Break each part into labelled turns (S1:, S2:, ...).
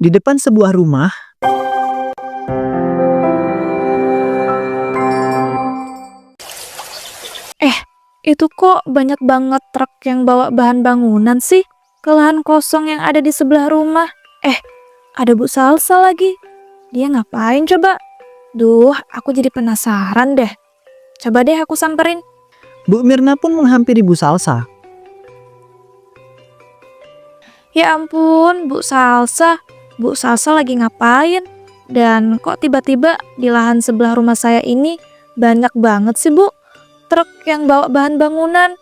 S1: Di depan sebuah rumah,
S2: Eh, itu kok banyak banget truk yang bawa bahan bangunan sih ke lahan kosong yang ada di sebelah rumah. Ada Bu Salsa lagi. Dia ngapain coba? Duh, aku jadi penasaran deh. Coba deh aku samperin.
S1: Bu Mirna pun menghampiri Bu Salsa.
S2: Ya ampun, Bu Salsa. Bu Salsa lagi ngapain? Dan kok tiba-tiba di lahan sebelah rumah saya ini banyak banget sih, Bu, truk yang bawa bahan bangunan.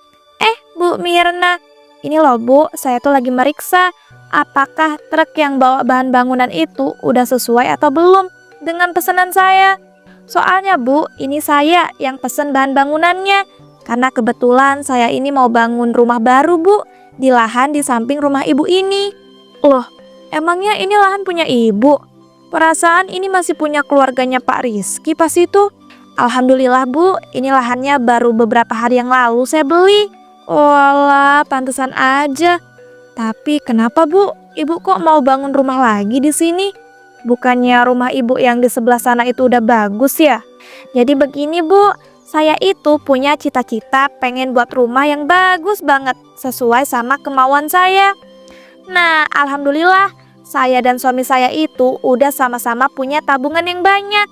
S2: Bu Mirna, ini loh Bu, saya tuh lagi meriksa apakah truk yang bawa bahan bangunan itu udah sesuai atau belum dengan pesanan saya. Soalnya Bu, ini saya yang pesen bahan bangunannya. Karena kebetulan saya ini mau bangun rumah baru Bu, di lahan di samping rumah ibu ini. Loh, emangnya ini lahan punya ibu? Perasaan ini masih punya keluarganya Pak Rizky pas itu. Alhamdulillah Bu, ini lahannya baru beberapa hari yang lalu saya beli. Walah, pantesan aja. Tapi kenapa Bu, ibu kok mau bangun rumah lagi di sini? Bukannya rumah ibu yang di sebelah sana itu udah bagus ya? Jadi begini Bu, saya itu punya cita-cita pengen buat rumah yang bagus banget, sesuai sama kemauan saya. Nah, alhamdulillah, saya dan suami saya itu udah sama-sama punya tabungan yang banyak.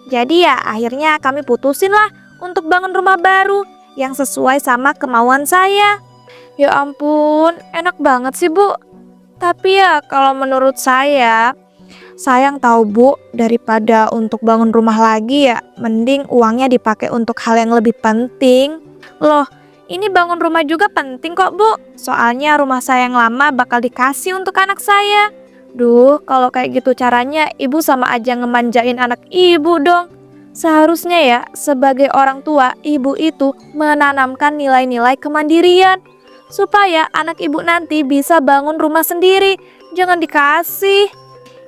S2: Jadi ya akhirnya kami putusin lah untuk bangun rumah baru yang sesuai sama kemauan saya. Ya ampun, enak banget sih Bu. Tapi ya kalau menurut saya, sayang tahu Bu, daripada untuk bangun rumah lagi ya, mending uangnya dipakai untuk hal yang lebih penting. Loh, ini bangun rumah juga penting kok Bu. Soalnya rumah saya yang lama bakal dikasih untuk anak saya. Duh, kalau kayak gitu caranya, ibu sama aja ngemanjain anak ibu dong. Seharusnya ya, sebagai orang tua, ibu itu menanamkan nilai-nilai kemandirian. Supaya anak ibu nanti bisa bangun rumah sendiri. Jangan dikasih.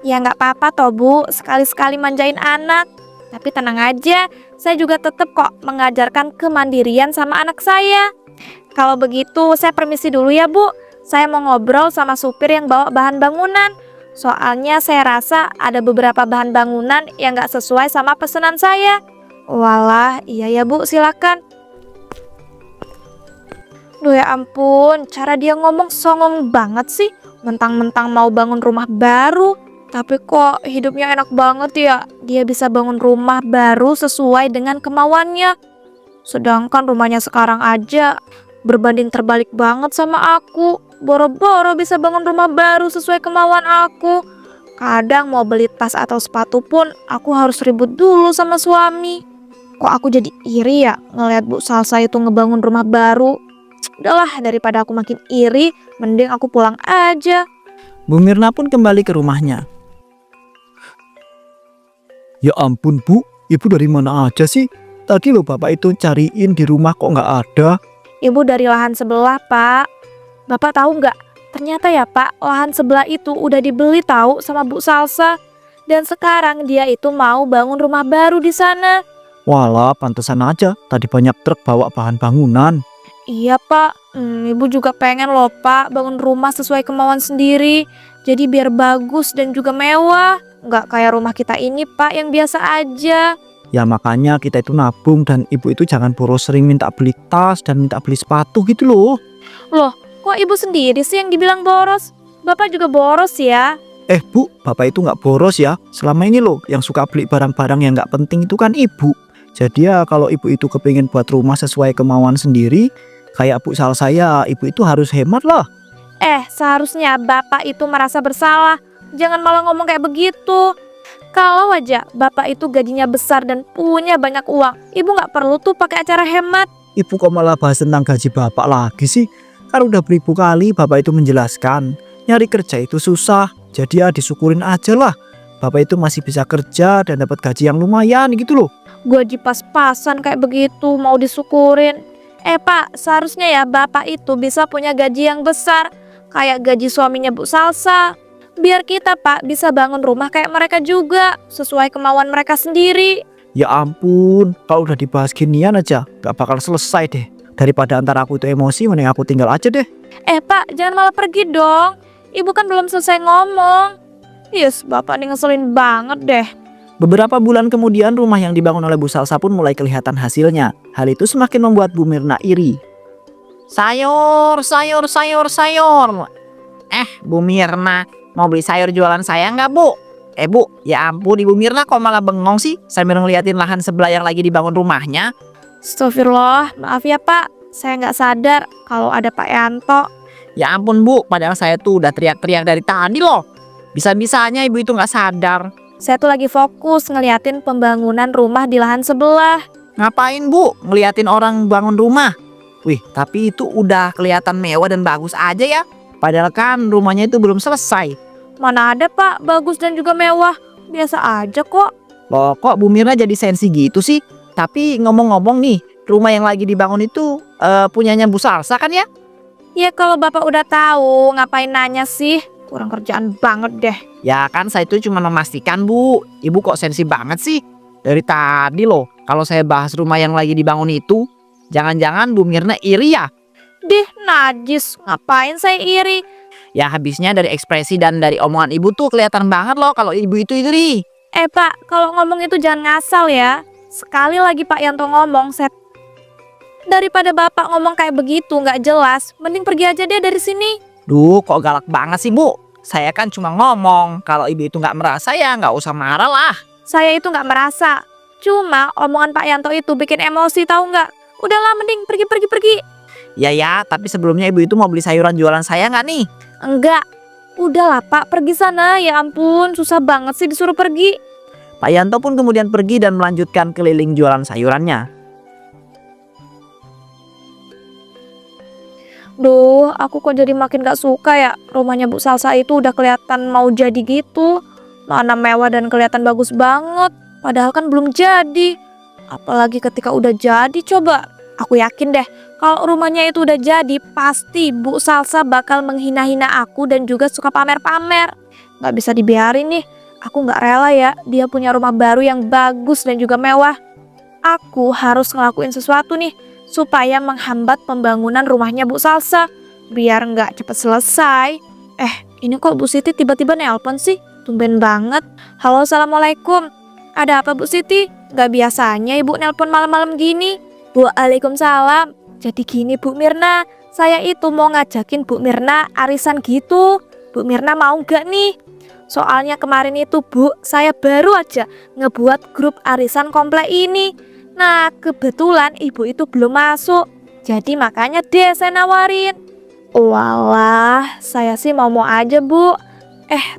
S2: Ya nggak apa-apa toh Bu, sekali-sekali manjain anak. Tapi tenang aja, saya juga tetap kok mengajarkan kemandirian sama anak saya. Kalau begitu, saya permisi dulu ya Bu. Saya mau ngobrol sama supir yang bawa bahan bangunan. Soalnya saya rasa ada beberapa bahan bangunan yang nggak sesuai sama pesanan saya. Walah, iya ya Bu, silakan. Duh ya ampun, cara dia ngomong songong banget sih. Mentang-mentang mau bangun rumah baru, tapi kok hidupnya enak banget ya. Dia bisa bangun rumah baru sesuai dengan kemauannya. Sedangkan rumahnya sekarang aja berbanding terbalik banget sama aku. Boro-boro bisa bangun rumah baru sesuai kemauan aku. Kadang mau beli tas atau sepatu pun aku harus ribut dulu sama suami. Kok aku jadi iri ya ngelihat Bu Salsa itu ngebangun rumah baru. Udahlah, daripada aku makin iri, mending aku pulang aja.
S1: Bu Mirna pun kembali ke rumahnya. Ya ampun Bu, ibu dari mana aja sih? Tadi loh bapak itu cariin di rumah kok nggak ada.
S2: Ibu dari lahan sebelah Pak. Bapak tahu nggak? Ternyata ya Pak, lahan sebelah itu udah dibeli tahu sama Bu Salsa. Dan sekarang dia itu mau bangun rumah baru di sana.
S1: Walah, pantesan aja tadi banyak truk bawa bahan bangunan.
S2: Iya Pak, Ibu juga pengen loh Pak bangun rumah sesuai kemauan sendiri. Jadi biar bagus dan juga mewah. Nggak kayak rumah kita ini Pak yang biasa aja.
S1: Ya makanya kita itu nabung dan ibu itu jangan boros sering minta beli tas dan minta beli sepatu gitu loh.
S2: Loh, kok Ibu sendiri sih yang dibilang boros? Bapak juga boros ya?
S1: Bu, bapak itu nggak boros ya. Selama ini loh yang suka beli barang-barang yang nggak penting itu kan ibu. Jadi ya kalau ibu itu kepingin buat rumah sesuai kemauan sendiri, kayak Bu Salsa saya, ibu itu harus hemat lah.
S2: Seharusnya Bapak itu merasa bersalah. Jangan malah ngomong kayak begitu. Kalau aja Bapak itu gajinya besar dan punya banyak uang, Ibu nggak perlu tuh pakai acara hemat.
S1: Ibu kok malah bahas tentang gaji bapak lagi sih? Kan udah beribu kali bapak itu menjelaskan, nyari kerja itu susah. Jadi ya disyukurin aja lah. Bapak itu masih bisa kerja dan dapat gaji yang lumayan gitu loh.
S2: Gaji pas-pasan kayak begitu mau disyukurin. Pak, seharusnya ya Bapak itu bisa punya gaji yang besar. Kayak gaji suaminya Bu Salsa. Biar kita Pak bisa bangun rumah kayak mereka juga, sesuai kemauan mereka sendiri.
S1: Ya ampun, kalau udah dibahas ginian aja gak bakal selesai deh. Daripada antara aku itu emosi, mending aku tinggal aja deh.
S2: Pak, jangan malah pergi dong. Ibu kan belum selesai ngomong. Yes, bapak nih ngeselin banget deh.
S1: Beberapa bulan kemudian rumah yang dibangun oleh Bu Salsa pun mulai kelihatan hasilnya. Hal itu semakin membuat Bu Mirna iri. Sayur, sayur, sayur, sayur. Bu Mirna, mau beli sayur jualan saya nggak Bu? Bu, ya ampun Ibu Mirna kok malah bengong sih sambil ngeliatin lahan sebelah yang lagi dibangun rumahnya.
S2: Astagfirullah, maaf ya pak, saya nggak sadar kalau ada Pak Yanto.
S1: Ya ampun Bu, padahal saya tuh udah teriak-teriak dari tadi loh. Bisa-bisanya ibu itu nggak sadar.
S2: Saya tuh lagi fokus ngeliatin pembangunan rumah di lahan sebelah.
S1: Ngapain Bu? Ngeliatin orang bangun rumah? Wih, tapi itu udah kelihatan mewah dan bagus aja ya. Padahal kan rumahnya itu belum selesai.
S2: Mana ada pak, bagus dan juga mewah. Biasa aja kok.
S1: Loh, kok Bu Mirna jadi sensi gitu sih? Tapi ngomong-ngomong nih, rumah yang lagi dibangun itu punyanya Bu Salsa kan ya?
S2: Ya kalau bapak udah tahu, ngapain nanya sih? Kurang kerjaan banget deh.
S1: Ya kan saya itu cuma memastikan Bu. Ibu kok sensi banget sih? Dari tadi loh, kalau saya bahas rumah yang lagi dibangun itu, jangan-jangan Bu Mirna iri ya?
S2: Dih, najis. Ngapain saya iri?
S1: Ya habisnya dari ekspresi dan dari omongan ibu tuh kelihatan banget loh kalau ibu itu iri.
S2: Pak, kalau ngomong itu jangan ngasal ya. Sekali lagi Pak Yanto ngomong, daripada bapak ngomong kayak begitu nggak jelas, mending pergi aja deh dari sini.
S1: Duh, kok galak banget sih Bu? Saya kan cuma ngomong, kalau ibu itu nggak merasa ya nggak usah marah lah.
S2: Saya itu nggak merasa. Cuma omongan Pak Yanto itu bikin emosi tahu nggak? Udahlah mending pergi.
S1: Ya, tapi sebelumnya ibu itu mau beli sayuran jualan saya nggak nih?
S2: Enggak. Udahlah Pak, pergi sana. Ya ampun, susah banget sih disuruh pergi.
S1: Pak Yanto pun kemudian pergi dan melanjutkan keliling jualan sayurannya.
S2: Duh, aku kok jadi makin gak suka ya. Rumahnya Bu Salsa itu udah kelihatan mau jadi gitu. Mana mewah dan kelihatan bagus banget. Padahal kan belum jadi. Apalagi ketika udah jadi coba. Aku yakin deh, kalau rumahnya itu udah jadi, pasti Bu Salsa bakal menghina-hina aku dan juga suka pamer-pamer. Gak bisa dibiarin nih. Aku gak rela ya, dia punya rumah baru yang bagus dan juga mewah. Aku harus ngelakuin sesuatu nih supaya menghambat pembangunan rumahnya Bu Salsa biar nggak cepet selesai. Ini kok Bu Siti tiba-tiba nelpon sih? Tumben banget. Halo, assalamualaikum. Ada apa Bu Siti? Nggak biasanya Ibu nelpon malam-malam gini. Waalaikumsalam. Jadi gini Bu Mirna, saya itu mau ngajakin Bu Mirna arisan gitu. Bu Mirna mau nggak nih? Soalnya kemarin itu Bu, saya baru aja ngebuat grup arisan komplek ini. Nah, kebetulan ibu itu belum masuk. Jadi makanya deh saya nawarin. Walah, saya sih mau aja Bu.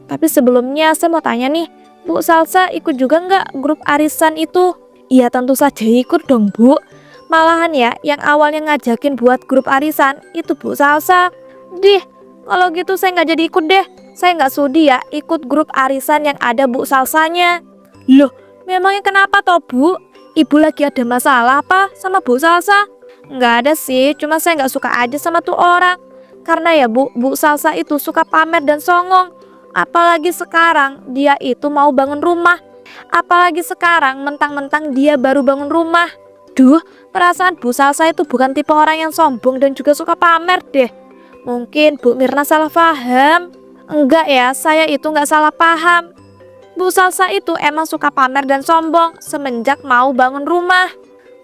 S2: Tapi sebelumnya saya mau tanya nih, Bu Salsa ikut juga nggak grup arisan itu? Iya tentu saja ikut dong Bu. Malahan ya, yang awalnya ngajakin buat grup arisan itu Bu Salsa. Dih, kalau gitu saya nggak jadi ikut deh. Saya nggak sudi ya ikut grup arisan yang ada Bu Salsanya. Loh, memangnya kenapa toh Bu? Ibu lagi ada masalah apa sama Bu Salsa? Nggak ada sih, cuma saya nggak suka aja sama tuh orang. Karena ya Bu Salsa itu suka pamer dan songong. Apalagi sekarang dia itu mau bangun rumah. Apalagi sekarang mentang-mentang dia baru bangun rumah. Duh, perasaan Bu Salsa itu bukan tipe orang yang sombong dan juga suka pamer deh. Mungkin Bu Mirna salah paham. Enggak ya, saya itu nggak salah paham. Bu Salsa itu emang suka pamer dan sombong semenjak mau bangun rumah.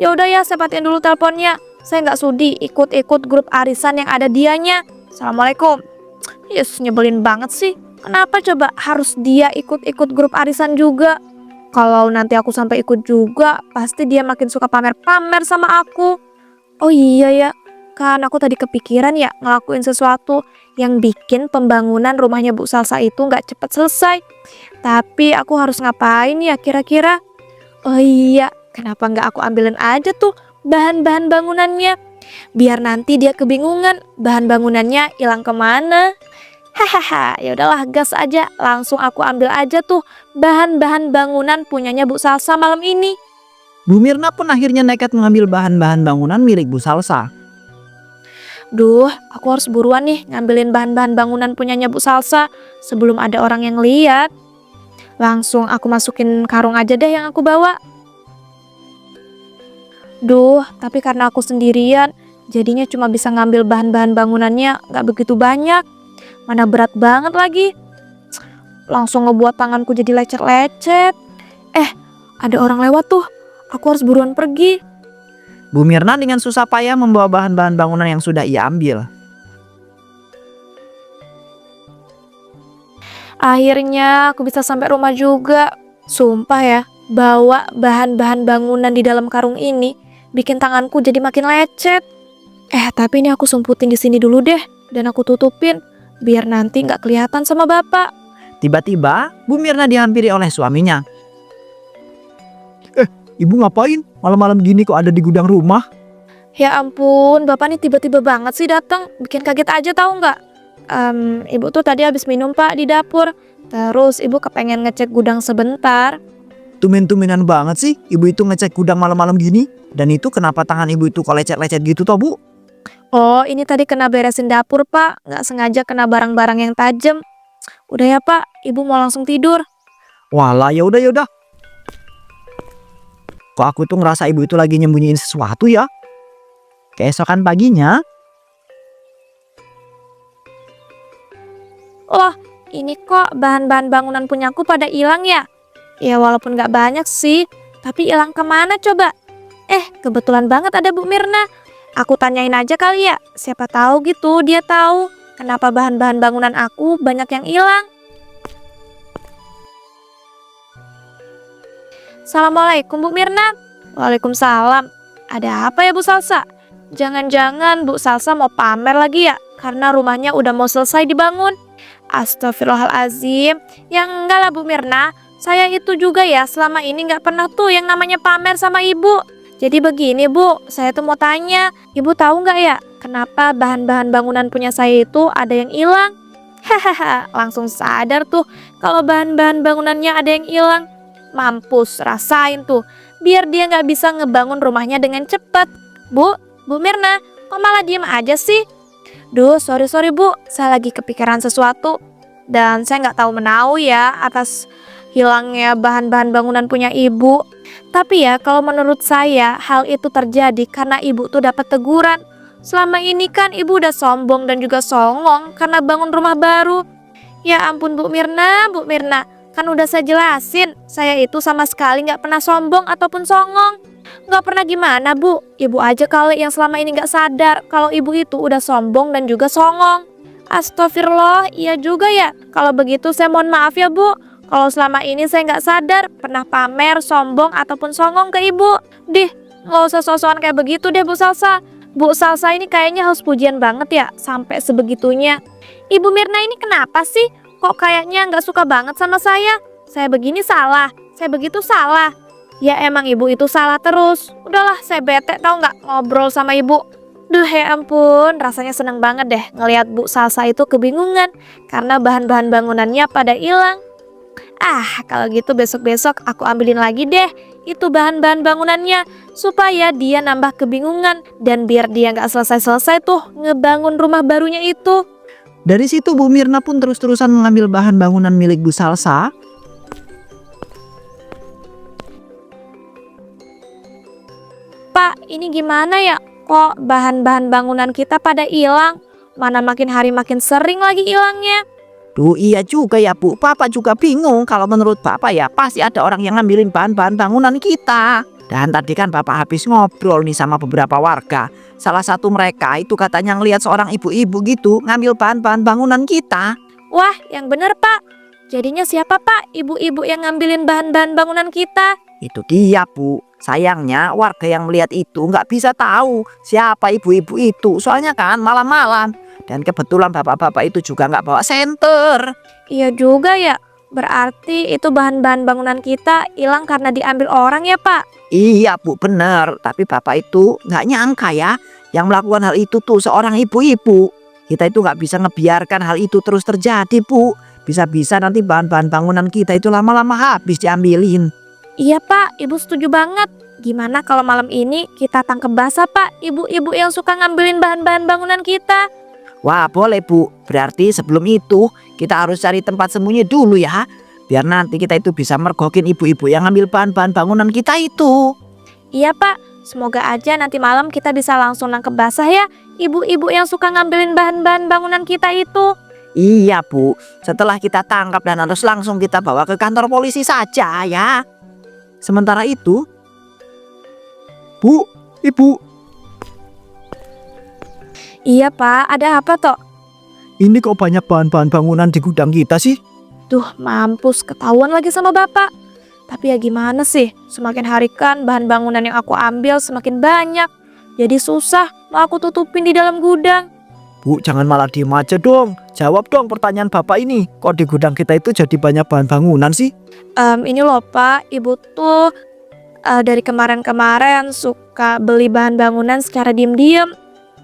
S2: Ya udah ya, saya matiin dulu teleponnya. Saya nggak sudi ikut-ikut grup arisan yang ada dianya. Assalamualaikum. Yes, nyebelin banget sih. Kenapa coba harus dia ikut-ikut grup arisan juga? Kalau nanti aku sampai ikut juga, pasti dia makin suka pamer-pamer sama aku. Oh iya ya, kan aku tadi kepikiran ya ngelakuin sesuatu yang bikin pembangunan rumahnya Bu Salsa itu nggak cepat selesai. Tapi aku harus ngapain ya kira-kira? Oh iya, kenapa nggak aku ambilin aja tuh bahan-bahan bangunannya? Biar nanti dia kebingungan bahan bangunannya hilang kemana. Hahaha, ya udahlah gas aja, langsung aku ambil aja tuh bahan-bahan bangunan punyanya Bu Salsa malam ini.
S1: Bu Mirna pun akhirnya nekat mengambil bahan-bahan bangunan milik Bu Salsa.
S2: Duh, aku harus buruan nih ngambilin bahan-bahan bangunan punyanya Bu Salsa sebelum ada orang yang lihat. Langsung aku masukin karung aja deh yang aku bawa. Duh, tapi karena aku sendirian, jadinya cuma bisa ngambil bahan-bahan bangunannya gak begitu banyak. Mana berat banget lagi. langsung ngebuat tanganku jadi lecet-lecet. Ada orang lewat tuh. Aku harus buruan pergi.
S1: Bu Mirna dengan susah payah membawa bahan-bahan bangunan yang sudah ia ambil.
S2: Akhirnya aku bisa sampai rumah juga. Sumpah ya, bawa bahan-bahan bangunan di dalam karung ini bikin tanganku jadi makin lecet. Tapi ini aku sumputin di sini dulu deh dan aku tutupin biar nanti nggak kelihatan sama bapak.
S1: Tiba-tiba Bu Mirna dihampiri oleh suaminya. Ibu ngapain? Malam-malam gini kok ada di gudang rumah?
S2: Ya ampun, bapak nih tiba-tiba banget sih datang, bikin kaget aja tahu nggak? Ibu tuh tadi habis minum pak di dapur. Terus ibu kepengen ngecek gudang sebentar.
S1: Tumen-tumenan banget sih ibu itu ngecek gudang malam-malam gini. Dan itu kenapa tangan ibu itu kok lecet-lecet gitu toh Bu?
S2: Oh, ini tadi kena beresin dapur pak, nggak sengaja kena barang-barang yang tajam. Udah ya pak, ibu mau langsung tidur.
S1: Walah, ya udah. Kok aku tuh ngerasa ibu itu lagi nyembunyiin sesuatu ya? Keesokan paginya,
S2: Wah, ini kok bahan-bahan bangunan punyaku pada hilang ya? Ya walaupun nggak banyak sih, tapi hilang kemana coba? Kebetulan banget ada Bu Mirna. Aku tanyain aja kali ya, siapa tahu gitu dia tahu kenapa bahan-bahan bangunan aku banyak yang hilang. Assalamualaikum Bu Mirna. Waalaikumsalam. Ada apa ya Bu Salsa? Jangan-jangan Bu Salsa mau pamer lagi ya? Karena rumahnya udah mau selesai dibangun. Astagfirullahalazim. Yang enggak lah Bu Mirna. Saya itu juga ya selama ini nggak pernah tuh yang namanya pamer sama ibu. Jadi begini Bu, saya tuh mau tanya. Ibu tahu nggak ya kenapa bahan-bahan bangunan punya saya itu ada yang hilang? Hahaha, langsung sadar tuh kalau bahan-bahan bangunannya ada yang hilang. Mampus, rasain tuh. Biar dia nggak bisa ngebangun rumahnya dengan cepat. Bu Mirna, kok malah diem aja sih? Duh, sorry Bu, saya lagi kepikiran sesuatu. Dan saya nggak tahu menau ya atas hilangnya bahan-bahan bangunan punya ibu. Tapi ya kalau menurut saya hal itu terjadi karena ibu tuh dapat teguran. Selama ini kan ibu udah sombong dan juga songong karena bangun rumah baru. Ya ampun Bu Mirna. Kan udah saya jelasin, saya itu sama sekali nggak pernah sombong ataupun songong. Nggak pernah gimana Bu, ibu aja kali yang selama ini nggak sadar kalau ibu itu udah sombong dan juga songong. Astagfirullah, iya juga ya. Kalau begitu saya mohon maaf ya Bu. Kalau selama ini saya nggak sadar pernah pamer, sombong ataupun songong ke ibu. Nggak usah sosokan kayak begitu deh Bu Salsa. Bu Salsa ini kayaknya harus pujian banget ya, sampai sebegitunya. Ibu Mirna ini kenapa sih? Kok kayaknya nggak suka banget sama saya? Saya begini salah, saya begitu salah. Ya emang ibu itu salah terus. Udahlah, saya bete tau nggak ngobrol sama ibu. Duh ya ampun, rasanya seneng banget deh ngelihat Bu Salsa itu kebingungan karena bahan-bahan bangunannya pada hilang. Kalau gitu besok-besok aku ambilin lagi deh itu bahan-bahan bangunannya supaya dia nambah kebingungan dan biar dia nggak selesai-selesai tuh ngebangun rumah barunya itu.
S1: dari situ Bu Mirna pun terus-terusan mengambil bahan bangunan milik Bu Salsa.
S2: Pak, ini gimana ya? Kok bahan-bahan bangunan kita pada hilang? Mana makin hari makin sering lagi hilangnya.
S1: Duh, iya juga ya Bu, Papa juga bingung. Kalau menurut Papa ya pasti ada orang yang ngambilin bahan-bahan bangunan kita. Dan tadi kan Papa habis ngobrol nih sama beberapa warga. Salah satu mereka itu katanya ngelihat seorang ibu-ibu gitu ngambil bahan-bahan bangunan kita.
S2: Wah, yang bener Pak. Jadinya siapa Pak ibu-ibu yang ngambilin bahan-bahan bangunan kita?
S1: Itu dia Bu. Sayangnya warga yang melihat itu nggak bisa tahu siapa ibu-ibu itu. Soalnya kan malam-malam. Dan kebetulan bapak-bapak itu juga nggak bawa senter.
S2: Iya juga ya. Berarti itu bahan-bahan bangunan kita hilang karena diambil orang ya Pak?
S1: Iya Bu, bener. Tapi bapak itu nggak nyangka ya. Yang melakukan hal itu tuh seorang ibu-ibu. Kita itu nggak bisa ngebiarkan hal itu terus terjadi Bu. Bisa-bisa nanti bahan-bahan bangunan kita itu lama-lama habis diambilin.
S2: Iya Pak, Ibu setuju banget. Gimana kalau malam ini kita tangkep basah Pak ibu-ibu yang suka ngambilin bahan-bahan bangunan kita?
S1: Wah boleh Bu. Berarti sebelum itu kita harus cari tempat sembunyi dulu ya. Biar nanti kita itu bisa mergokin ibu-ibu yang ngambil bahan-bahan bangunan kita itu.
S2: Iya Pak, semoga aja nanti malam kita bisa langsung nangkep basah ya ibu-ibu yang suka ngambilin bahan-bahan bangunan kita itu.
S3: Iya Bu, setelah kita tangkap dan harus langsung kita bawa ke kantor polisi saja ya.
S1: Sementara itu, Bu, Ibu,
S2: Iya Pak, ada apa toh?
S1: ini kok banyak bahan-bahan bangunan di gudang kita sih?
S2: Duh, mampus ketahuan lagi sama Bapak. Tapi ya gimana sih, semakin hari kan bahan bangunan yang aku ambil semakin banyak. Jadi susah mau aku tutupin di dalam gudang.
S1: Bu, jangan malah diem aja dong. Jawab dong pertanyaan Bapak ini. Kok di gudang kita itu jadi banyak bahan bangunan sih?
S2: Ini loh Pak, Ibu tuh dari kemarin-kemarin suka beli bahan bangunan secara diem-diem.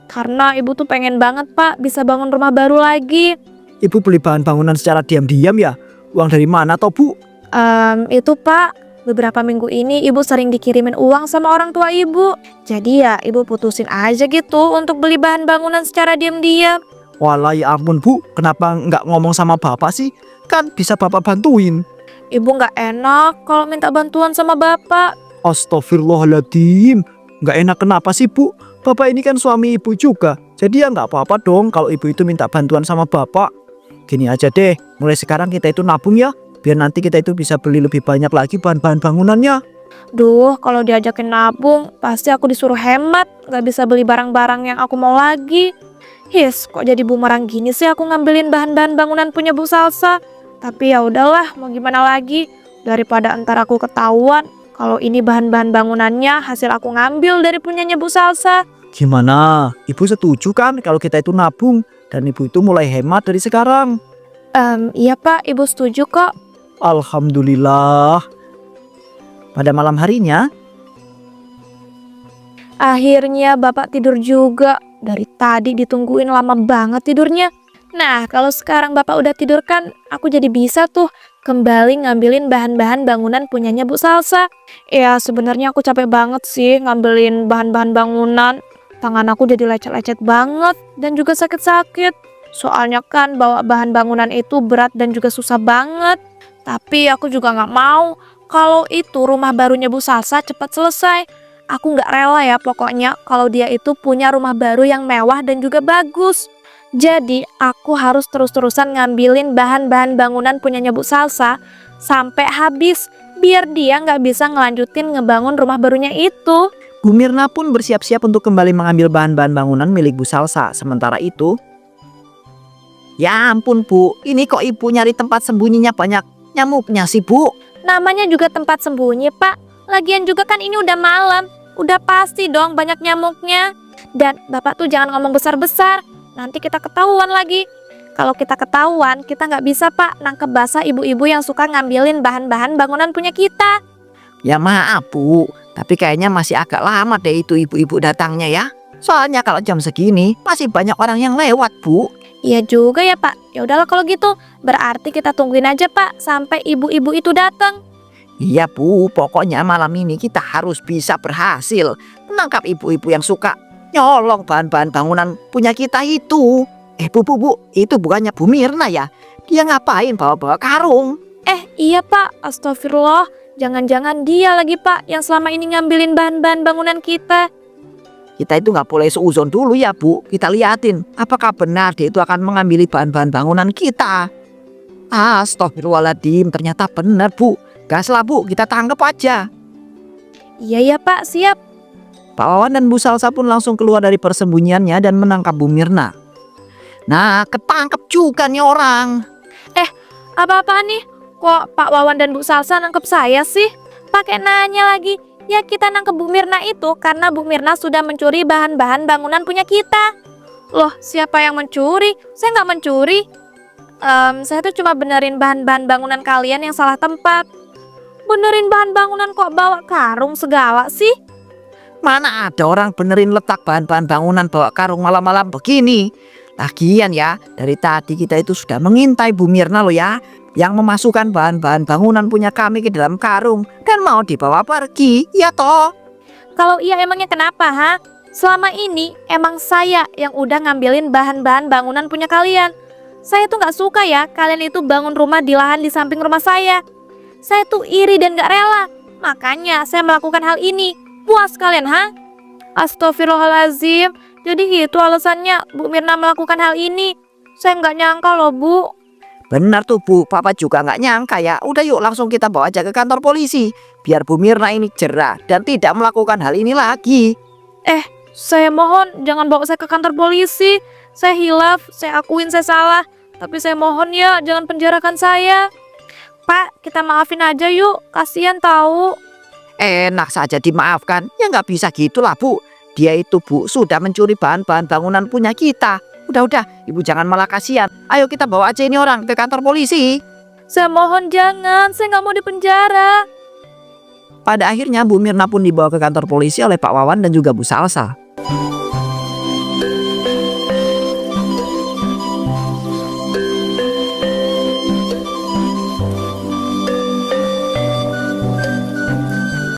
S2: Karena Ibu tuh pengen banget Pak bisa bangun rumah baru lagi.
S1: Ibu beli bahan bangunan secara diam-diam ya? Uang dari mana toh Bu?
S2: Itu Pak, beberapa minggu ini Ibu sering dikirimin uang sama orang tua Ibu. Jadi ya Ibu putusin aja gitu untuk beli bahan bangunan secara diam-diam.
S1: Walah ya ampun Bu, kenapa nggak ngomong sama Bapak sih? Kan bisa Bapak bantuin.
S2: Ibu nggak enak kalau minta bantuan sama Bapak.
S1: Astagfirullahaladzim. Nggak enak kenapa sih Bu? Bapak ini kan suami Ibu juga. Jadi ya nggak apa-apa dong kalau Ibu itu minta bantuan sama Bapak. Gini aja deh, mulai sekarang kita itu nabung ya. Biar nanti kita itu bisa beli lebih banyak lagi bahan-bahan bangunannya.
S2: Duh, kalau diajakin nabung, pasti aku disuruh hemat. Nggak bisa beli barang-barang yang aku mau lagi. Kok jadi bumerang gini sih aku ngambilin bahan-bahan bangunan punya Bu Salsa. Tapi ya udahlah, mau gimana lagi. Daripada entar aku ketahuan kalau ini bahan-bahan bangunannya hasil aku ngambil dari punyanya Bu Salsa.
S1: Gimana? Ibu setuju kan kalau kita itu nabung dan Ibu itu mulai hemat dari sekarang?
S2: Iya Pak, Ibu setuju kok.
S1: Alhamdulillah. Pada malam harinya,
S2: Akhirnya Bapak tidur juga. Dari tadi ditungguin lama banget tidurnya. Nah, kalau sekarang Bapak udah tidur kan, aku jadi bisa tuh kembali ngambilin bahan-bahan bangunan punyanya Bu Salsa. Ya, sebenarnya aku capek banget sih ngambilin bahan-bahan bangunan. Tangan aku jadi lecet-lecet banget dan juga sakit-sakit. Soalnya kan bawa bahan bangunan itu berat dan juga susah banget. Tapi aku juga nggak mau kalau itu rumah barunya Bu Salsa cepat selesai. Aku nggak rela ya pokoknya kalau dia itu punya rumah baru yang mewah dan juga bagus. Jadi aku harus terus-terusan ngambilin bahan-bahan bangunan punyanya Bu Salsa sampai habis. Biar dia nggak bisa ngelanjutin ngebangun rumah barunya itu.
S3: Bu Mirna pun bersiap-siap untuk kembali mengambil bahan-bahan bangunan milik Bu Salsa. Sementara itu, ya ampun Bu, ini kok Ibu nyari tempat sembunyinya banyak nyamuknya sih Bu?
S2: Namanya juga tempat sembunyi Pak. Lagian juga kan ini udah malam. Udah pasti dong banyak nyamuknya. Dan Bapak tuh jangan ngomong besar-besar. Nanti kita ketahuan lagi. Kalau kita ketahuan, kita nggak bisa Pak nangkep basah ibu-ibu yang suka ngambilin bahan-bahan bangunan punya kita.
S3: Ya maaf Bu, tapi kayaknya masih agak lama deh itu ibu-ibu datangnya ya. Soalnya kalau jam segini masih banyak orang yang lewat Bu.
S2: Iya juga ya Pak. Ya udahlah kalau gitu, berarti kita tungguin aja Pak sampai ibu-ibu itu datang.
S3: Iya Bu, pokoknya malam ini kita harus bisa berhasil menangkap ibu-ibu yang suka nyolong bahan-bahan bangunan punya kita itu. Bu, itu bukannya Bu Mirna ya? Dia ngapain bawa-bawa karung?
S2: Iya Pak, astagfirullah. Jangan-jangan dia lagi Pak yang selama ini ngambilin bahan-bahan bangunan kita.
S3: Kita itu nggak boleh seuzon dulu ya Bu. Kita liatin apakah benar dia itu akan mengambil bahan-bahan bangunan kita. Astagfirullahaladzim, ternyata benar Bu. Gaslah Bu, kita tangkap aja.
S2: Iya ya Pak, siap.
S3: Pak Wawan dan Bu Salsa pun langsung keluar dari persembunyiannya dan menangkap Bu Mirna. Nah, ketangkep juga nih orang.
S2: Apa-apaan nih? Kok Pak Wawan dan Bu Salsa nangkep saya sih? Pakai nanya lagi. Ya kita nangkep Bu Mirna itu karena Bu Mirna sudah mencuri bahan-bahan bangunan punya kita. Loh, siapa yang mencuri? Saya nggak mencuri. Saya tuh cuma benerin bahan-bahan bangunan kalian yang salah tempat. Benerin bahan bangunan kok bawa karung segala sih?
S3: Mana ada orang benerin letak bahan-bahan bangunan bawa karung malam-malam begini. Lagian ya, dari tadi kita itu sudah mengintai Bu Mirna loh ya, yang memasukkan bahan-bahan bangunan punya kami ke dalam karung dan mau dibawa pergi, ya toh?
S2: Kalau iya emangnya kenapa, ha? Selama ini emang saya yang udah ngambilin bahan-bahan bangunan punya kalian. Saya tuh nggak suka ya kalian itu bangun rumah di lahan di samping rumah saya. Saya tuh iri dan gak rela. Makanya saya melakukan hal ini. Puas kalian, ha? Astagfirullahaladzim. Jadi gitu alasannya Bu Mirna melakukan hal ini. Saya nggak nyangka loh Bu.
S3: Benar tuh Bu, Papa juga nggak nyangka ya. Udah yuk langsung kita bawa aja ke kantor polisi. Biar Bu Mirna ini jerah dan tidak melakukan hal ini lagi.
S2: Saya mohon jangan bawa saya ke kantor polisi. Saya hilaf, saya akuin saya salah. Tapi saya mohon ya jangan penjarakan saya. Pak, kita maafin aja yuk. Kasihan tahu.
S3: Enak saja dimaafkan. Ya nggak bisa gitulah Bu. Dia itu Bu sudah mencuri bahan-bahan bangunan punya kita. Udah, Ibu jangan malah kasihan. Ayo kita bawa aja ini orang ke kantor polisi.
S2: Saya mohon jangan, saya nggak mau dipenjara.
S3: Pada akhirnya Bu Mirna pun dibawa ke kantor polisi oleh Pak Wawan dan juga Bu Salsa.